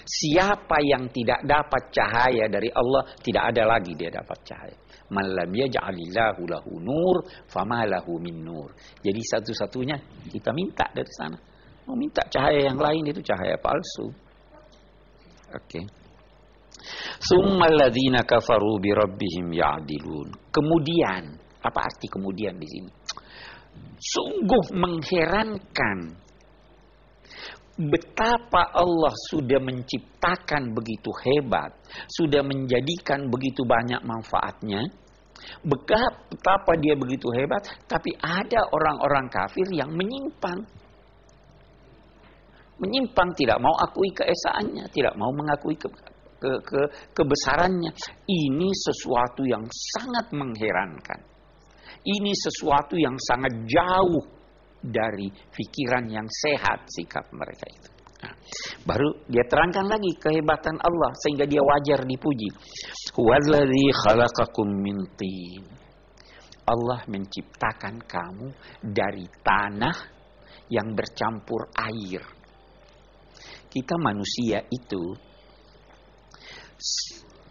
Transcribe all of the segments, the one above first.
Siapa yang tidak dapat cahaya dari Allah, tidak ada lagi dia dapat cahaya. Man lam yaj'alillahu lahu nur, fama lahu min nur. Jadi satu-satunya kita minta dari sana. Mau minta cahaya yang lain itu cahaya palsu. Oke. Summal ladzina kafaru bi rabbihim ya'dilun. Kemudian, apa arti kemudian di sini? Sungguh mengherankan betapa Allah sudah menciptakan begitu hebat, sudah menjadikan begitu banyak manfaatnya. Betapa dia begitu hebat, tapi ada orang-orang kafir yang menyimpang. Menyimpang, tidak mau akui keesaannya, tidak mau mengakui kebesarannya. Ini sesuatu yang sangat mengherankan. Ini sesuatu yang sangat jauh dari pikiran yang sehat sikap mereka itu. Nah, baru dia terangkan lagi kehebatan Allah sehingga dia wajar dipuji. Huwallazi khalaqakum min tin. Allah menciptakan kamu dari tanah yang bercampur air. Kita manusia itu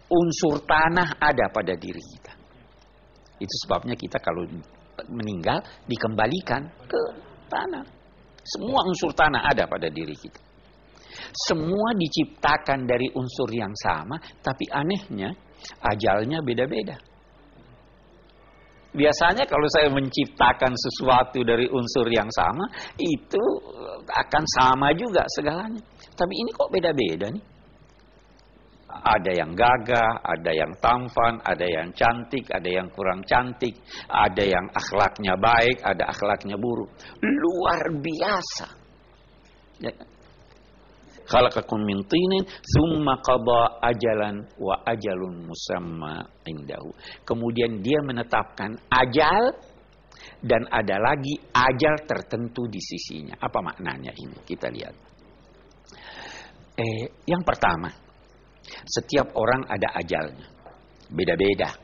unsur tanah ada pada diri kita. Itu sebabnya kita kalau meninggal dikembalikan ke tanah. Semua unsur tanah ada pada diri kita. Semua diciptakan dari unsur yang sama, tapi anehnya ajalnya beda-beda. Biasanya kalau saya menciptakan sesuatu dari unsur yang sama, itu akan sama juga segalanya. Tapi ini kok beda-beda nih? Ada yang gagah, ada yang tampan, ada yang cantik, ada yang kurang cantik, ada yang akhlaknya baik, ada akhlaknya buruk. Luar biasa. Ya. Khalaqakum min tinin, tsumma qada ajalan wa ajalun musamma indahu. Kemudian dia menetapkan ajal dan ada lagi ajal tertentu di sisinya. Apa maknanya ini? Kita lihat. Yang pertama, setiap orang ada ajalnya. Beda-beda.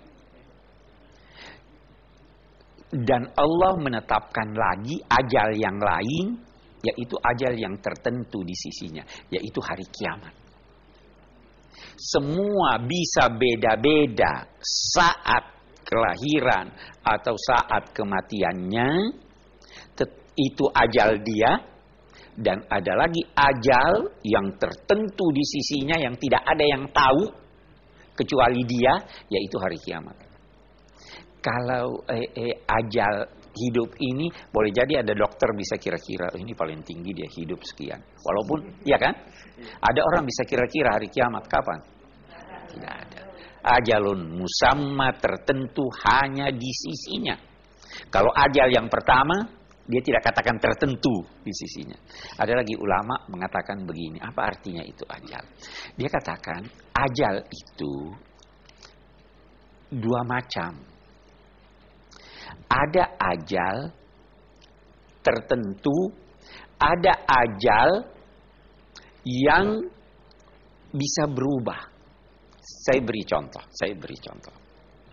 Dan Allah menetapkan lagi ajal yang lain, yaitu ajal yang tertentu di sisinya, yaitu hari kiamat. Semua bisa beda-beda saat kelahiran atau saat kematiannya. Itu ajal dia. Dan ada lagi ajal yang tertentu di sisinya yang tidak ada yang tahu kecuali dia, yaitu hari kiamat. Kalau ajal hidup ini boleh jadi ada dokter bisa kira-kira ini paling tinggi dia hidup sekian. Walaupun ya kan? Ada orang bisa kira-kira hari kiamat kapan? Tidak ada. Ajalun musamma tertentu hanya di sisinya. Kalau ajal yang pertama dia tidak katakan tertentu di sisinya. Ada lagi ulama mengatakan begini, apa artinya itu ajal? Dia katakan ajal itu dua macam. Ada ajal tertentu, ada ajal yang bisa berubah. Saya beri contoh.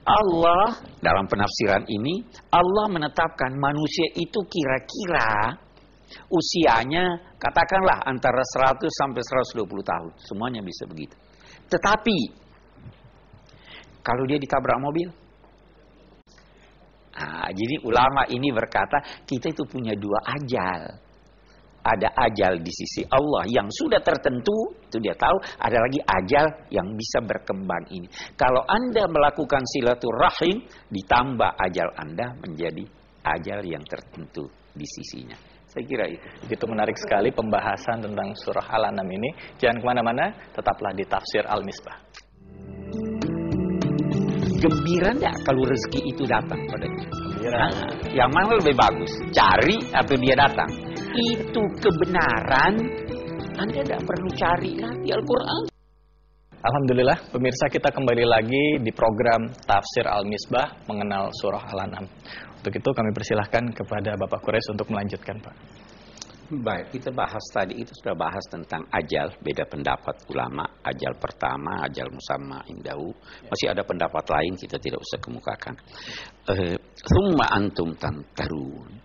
Allah dalam penafsiran ini, Allah menetapkan manusia itu kira-kira usianya katakanlah antara 100 sampai 120 tahun. Semuanya bisa begitu. Tetapi kalau dia ditabrak mobil, jadi ulama ini berkata kita itu punya dua ajal. Ada ajal di sisi Allah yang sudah tertentu, itu dia tahu. Ada lagi ajal yang bisa berkembang ini. Kalau Anda melakukan silaturahim, ditambah ajal Anda menjadi ajal yang tertentu di sisinya. Saya kira itu. Begitu menarik sekali pembahasan tentang surah Al-An'am ini. Jangan kemana-mana, tetaplah di Tafsir Al-Misbah. Gembira enggak kalau rezeki itu datang padanya? Gembira. Yang mana lebih bagus? Cari atau dia datang? Itu kebenaran. Anda tidak perlu cari lagi Al-Quran. Alhamdulillah, pemirsa, kita kembali lagi di program Tafsir Al-Misbah mengenal surah Al-An'am. Untuk itu kami persilahkan kepada Bapak Quraisy untuk melanjutkan, Pak. Baik, kita bahas tadi itu sudah bahas tentang ajal, beda pendapat ulama, ajal pertama, ajal musamma indahu. Masih ada pendapat lain kita tidak usah kemukakan. Tsumma antum tantarun.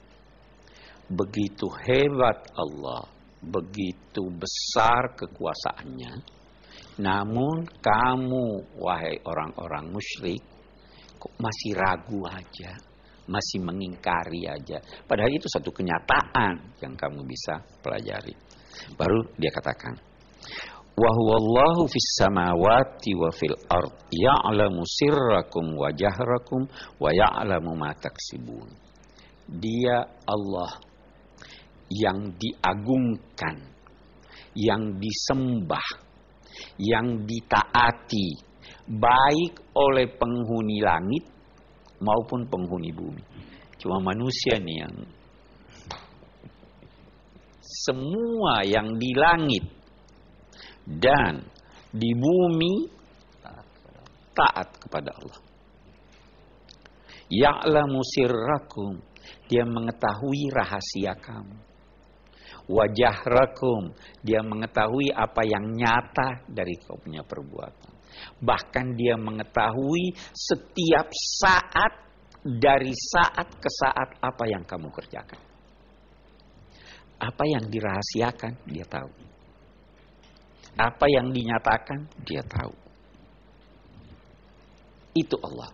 Begitu hebat Allah, begitu besar kekuasaannya, Namun kamu, wahai orang-orang musyrik, kok masih ragu aja, masih mengingkari aja. Padahal itu satu kenyataan yang kamu bisa pelajari. Baru dia katakan, wa huwallahu fis samawati wa fil ard ya'lamu sirrakum wa jahrakum wa ya'lamu ma taksibun. Dia Allah yang diagungkan, yang disembah, yang ditaati, baik oleh penghuni langit maupun penghuni bumi. Cuma manusia nih yang semua yang di langit dan di bumi taat kepada Allah. Ya'lamu sirrakum, dia mengetahui rahasia kamu. Wajahrakum, dia mengetahui apa yang nyata dari kau punya perbuatan. Bahkan dia mengetahui setiap saat, dari saat ke saat apa yang kamu kerjakan. Apa yang dirahasiakan, dia tahu. Apa yang dinyatakan, dia tahu. Itu Allah.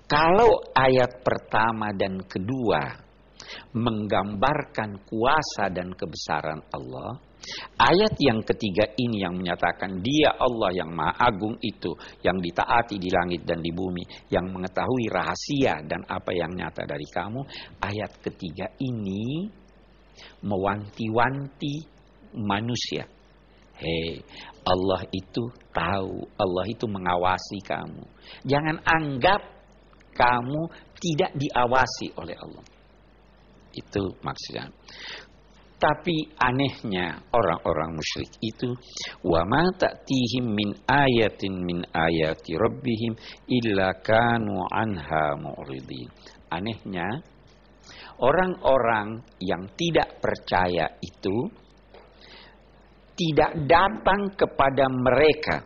Kalau ayat pertama dan kedua menggambarkan kuasa dan kebesaran Allah, ayat yang ketiga ini yang menyatakan dia Allah yang maha agung itu, yang ditaati di langit dan di bumi, yang mengetahui rahasia dan apa yang nyata dari kamu. Ayat ketiga ini mewanti-wanti manusia. Hei, Allah itu tahu, Allah itu mengawasi kamu. Jangan anggap kamu tidak diawasi oleh Allah. Itu maksudnya. Tapi anehnya orang-orang musyrik itu, wa ma ta'tihim min ayatin min ayati rabbihim illa kanu anha mu'ridin. Anehnya orang-orang yang tidak percaya itu tidak datang kepada mereka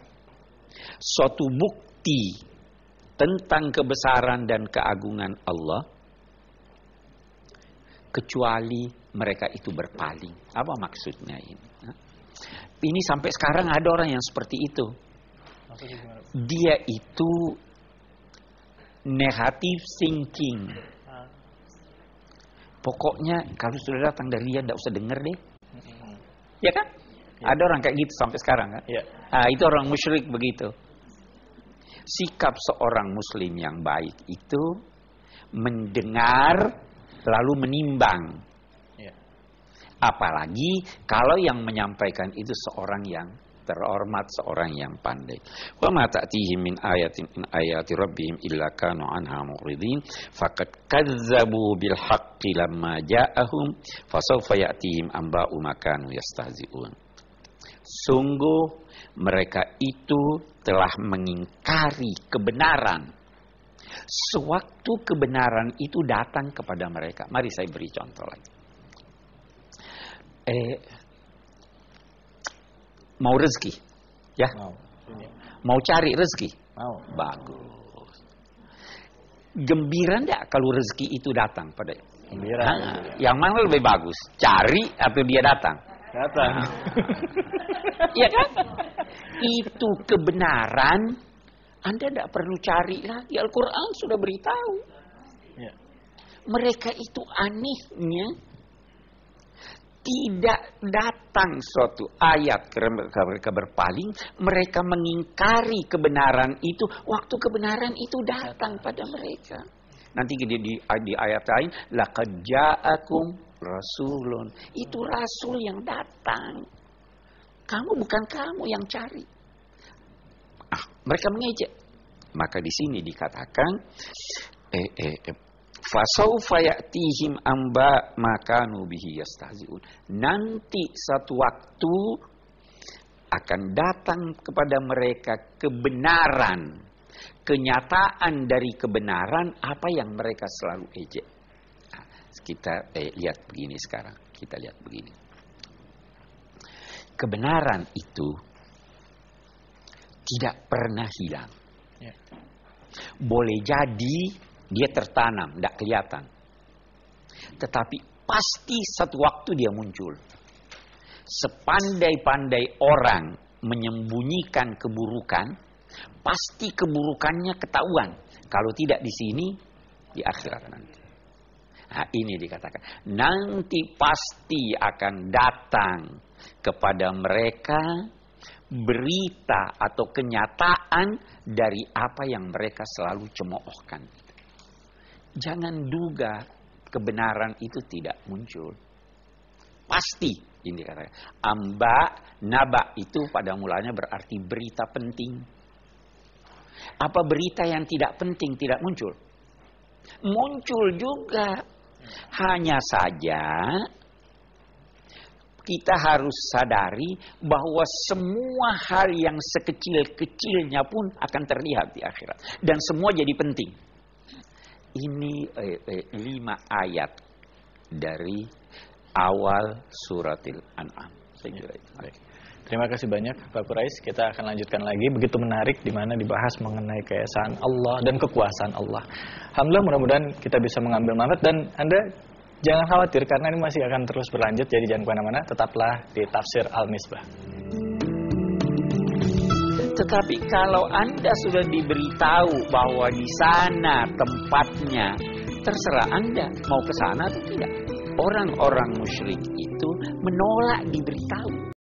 suatu bukti tentang kebesaran dan keagungan Allah kecuali mereka itu berpaling. Apa maksudnya ini? Ini sampai sekarang ada orang yang seperti itu. Dia itu negative thinking. Pokoknya kalau sudah datang dari dia tidak usah dengar deh. Ya kan? Ya. Ada orang kayak gitu sampai sekarang kan? Ya. Itu orang musyrik begitu. Sikap seorang muslim yang baik itu mendengar lalu menimbang. Ya. Apalagi kalau yang menyampaikan itu seorang yang terhormat, seorang yang pandai. Wa ma ta'tihim min ayatin min ayati rabbihim illa kanu anha mu'ridin faqad kazzabu bil haqqi lamma ja'ahum fasawfa ya'tihim amba'u ma kanu yastahzi'un. Sungguh mereka itu telah mengingkari kebenaran sewaktu kebenaran itu datang kepada mereka. Mari saya beri contoh lagi. Mau rezeki, ya? Mau cari rezeki? Mau. Bagus. Gembira enggak kalau rezeki itu datang pada? Gembira. Yang mana lebih bagus? Cari atau dia datang? Datang. Iya kan? Itu kebenaran. Anda tidak perlu cari lagi. Al-Quran sudah beritahu. Ya. Mereka itu anehnya tidak datang suatu ayat mereka berpaling. Mereka mengingkari kebenaran itu. Waktu kebenaran itu datang pada mereka. Nanti di ayat lain. Laqad ja'akum rasulun. Itu rasul yang datang. Kamu bukan kamu yang cari. Mereka mengejek. Maka di sini dikatakan fasaufa ya'tihim amba makanu bihi yastahzi'un. Nanti satu waktu akan datang kepada mereka kebenaran, kenyataan dari kebenaran apa yang mereka selalu ejek. Nah, kita lihat begini sekarang. Kita lihat begini. Kebenaran itu tidak pernah hilang. Ya. Boleh jadi dia tertanam, tidak kelihatan. Tetapi pasti satu waktu dia muncul. Sepandai-pandai orang menyembunyikan keburukan, pasti keburukannya ketahuan. Kalau tidak di sini, di akhirat nanti. Nah, ini dikatakan. Nanti pasti akan datang kepada mereka berita atau kenyataan dari apa yang mereka selalu cemoohkan. Jangan duga kebenaran itu tidak muncul. Pasti, ini dikatakan. Naba itu pada mulanya berarti berita penting. Apa berita yang tidak penting tidak muncul? Muncul juga. Hanya saja kita harus sadari bahwa semua hal yang sekecil-kecilnya pun akan terlihat di akhirat. Dan semua jadi penting. Ini 5 ayat dari awal suratil An'am. Saya kira itu. Baik. Terima kasih banyak Pak Quraish. Kita akan lanjutkan lagi. Begitu menarik di mana dibahas mengenai keesaan Allah dan kekuasaan Allah. Alhamdulillah, mudah-mudahan kita bisa mengambil manfaat, dan Anda jangan khawatir karena ini masih akan terus berlanjut. Jadi jangan kemana-mana, tetaplah di Tafsir Al-Misbah. Tetapi kalau Anda sudah diberitahu bahwa di sana tempatnya, terserah Anda mau ke sana atau tidak. Orang-orang musyrik itu menolak diberitahu.